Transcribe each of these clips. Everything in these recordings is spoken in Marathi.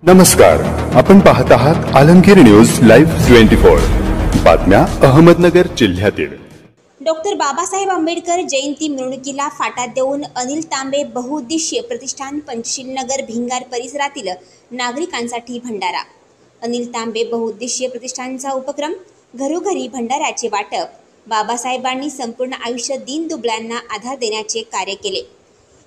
नमस्कार, आपण पाहत आहात आलमगीर न्यूज लाईव्ह 24 बातम्या अहमदनगर जिल्ह्यातील। डॉक्टर बाबासाहेब आंबेडकर जयंती मिरवणुकीला फाटा देऊन अनिल तांबे बहुउद्देशीय प्रतिष्ठान पंचशील नगर भिंगार परिसरातील नागरिकांसाठी भंडारा। अनिल तांबे बहुउद्देशीय प्रतिष्ठानचा उपक्रम घरोघरी भंडाऱ्याचे वाटप। बाबासाहेबांनी संपूर्ण आयुष्य दीनदुबळ्यांना आधार देण्याचे कार्य केले।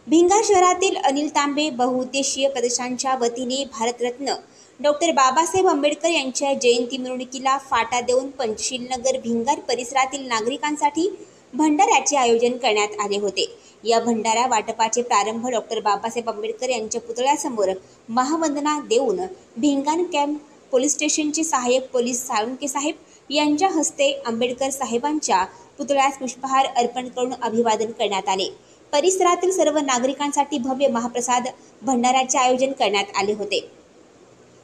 भिंगार शहरातील अनिल तांबे बहुउद्देशीय प्रतिष्ठानच्या वतीने भारतरत्न डॉक्टर बाबासाहेब आंबेडकर यांच्या जयंती मिरवणुकीला फाटा देऊन पंचशील नगर भिंगार परिसरातील नागरिकांसाठी भंडाऱ्याचे आयोजन करण्यात आले होते। या भंडारा वाटपाचे प्रारंभ डॉक्टर बाबासाहेब आंबेडकर यांच्या पुतळ्यासमोर महावंदना देऊन भिंगार कॅम्प पोलीस स्टेशनचे सहाय्यक पोलीस साळुंके साहेब यांच्या हस्ते आंबेडकर साहेबांच्या पुतळ्यास पुष्पहार अर्पण करून अभिवादन करण्यात आले। परिसरातील सर्व नागरिकांसाठी भव्य महाप्रसाद भंडाऱ्याचे आयोजन करण्यात आले होते।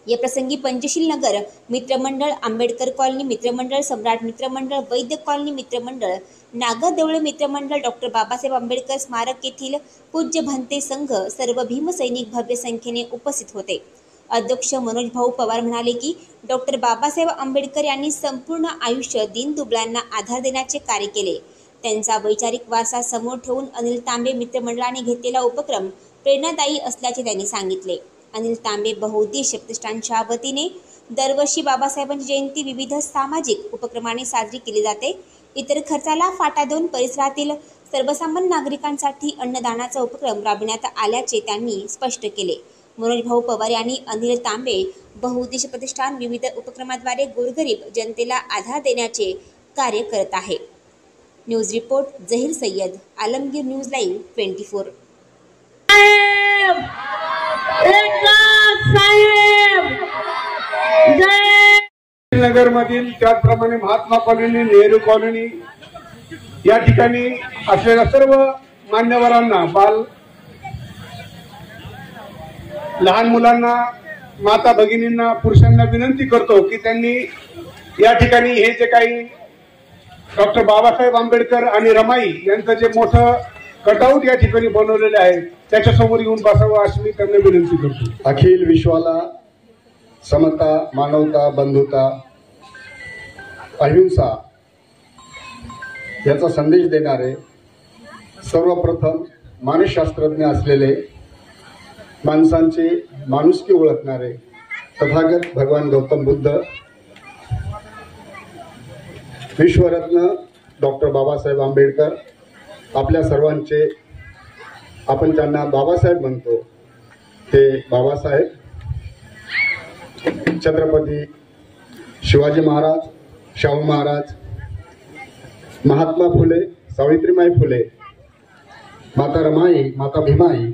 या प्रसंगी पंचशील नगर मित्रमंडळ, आंबेडकर कॉलनी मित्रमंडळ, सम्राट मित्रमंडळ, वैद्य कॉलनी मित्रमंडळ, नागदेवळे मित्रमंडळ, डॉक्टर बाबासाहेब आंबेडकर स्मारक येथील पूज्य भंते संघ, सर्व भीमसैनिक भव्य संख्येने उपस्थित होते। अध्यक्ष मनोज भाऊ पवार म्हणाले की डॉक्टर बाबासाहेब आंबेडकर यांनी संपूर्ण आयुष्य दीनदुबळ्यांना आधार देण्याचे कार्य केले। त्यांचा वैचारिक वारसा समोर ठेवून अनिल तांबे मित्रमंडळाने घेतलेला उपक्रम प्रेरणादायी असल्याचे त्यांनी सांगितले। अनिल तांबे बहुउद्देशीय प्रतिष्ठानच्या वतीने दरवर्षी बाबासाहेबांची जयंती विविध सामाजिक उपक्रमाने साजरी केली जाते। इतर खर्चाला फाटा देऊन परिसरातील सर्वसामान्य नागरिकांसाठी अन्नदानाचा उपक्रम राबविण्यात आल्याचे त्यांनी स्पष्ट केले। मनोज भाऊ पवार यांनी अनिल तांबे बहुउद्देशीय प्रतिष्ठान विविध उपक्रमाद्वारे गोरगरीब जनतेला आधार देण्याचे कार्य करत आहे। News report Zaheer Sayyed, Alamgir news live 24। Nagar मधील त्याचप्रमाणे महात्मा कॉलनी, नेहरू कॉलनी या ठिकाणी असलेल्या सर्व मान्यवरांना, लहान मुलांना, माता भगिनींना, पुरुषांना विनंती करतो की त्यांनी या ठिकाणी हे जे काही डॉक्टर बाबासाहेब आंबेडकर आणि रमाई यांचं जे मोठं कटआउट या ठिकाणी बनवलेले आहे त्याच्यासमोर येऊन बसावं अशी मी त्यांना विनंती करतो। अखिल विश्वाला समता, मानवता, बंधुता, अहिंसा याचा संदेश देणारे सर्वप्रथम मानसशास्त्रज्ञ असलेले, माणसांची माणुसकी ओळखणारे तथागत भगवान गौतम बुद्ध, विश्वरत्न डॉक्टर बाबासाहेब आंबेडकर, आपल्या सर्वांचे, आपण त्यांना बाबासाहेब म्हणतो ते बाबासाहेब, छत्रपती शिवाजी महाराज, शाहू महाराज, महात्मा फुले, सावित्रीबाई फुले, माता रमाई, माता भीमाई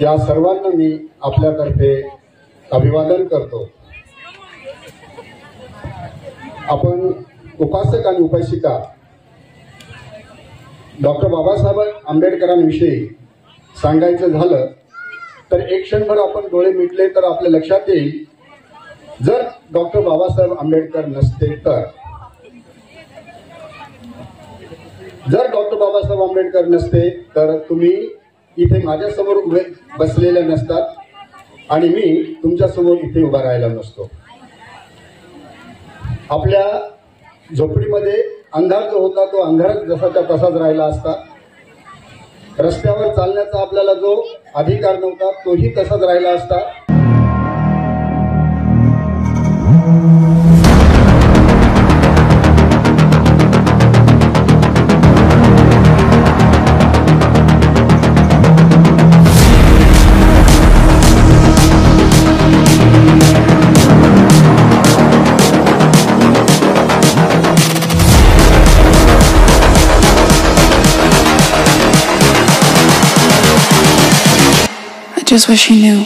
या सर्वांना मी आपल्यातर्फे अभिवादन करतो। आपण उपासक आणि उपासिका डॉक्टर बाबासाहेब आंबेडकरांविषयी सांगायचं झालं तर एक क्षणभर आपण डोळे मिटले तर आपल्या लक्षात येईल, जर डॉक्टर बाबासाहेब आंबेडकर नसते तर, जर डॉक्टर बाबासाहेब आंबेडकर नसते तर तुम्ही इथे माझ्यासमोर उभे बसलेले नसतात आणि मी तुमच्यासमोर इथे उभा राहिला नसतो। आपल्या झोपडीमध्ये अंधार जो होता तो अंधारात जसाच्या तसाच राहिला असता, रस्त्यावर चालण्याचा आपल्याला जो अधिकार नव्हता तोही तसाच राहिला असता। Just what she knew.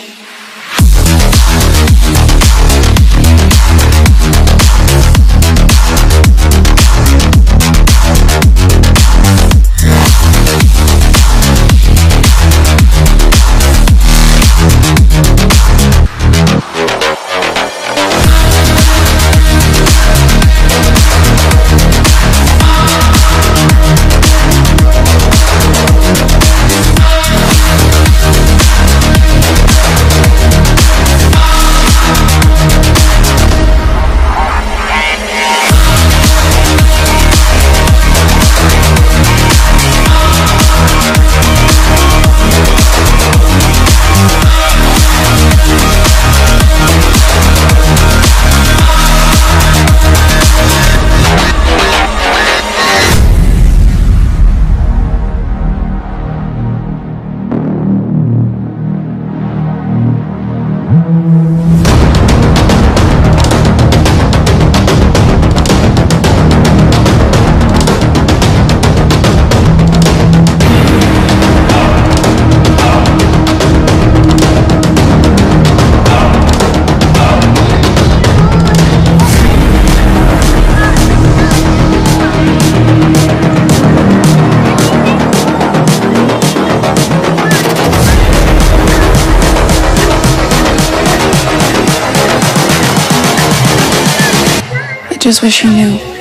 just wish you knew.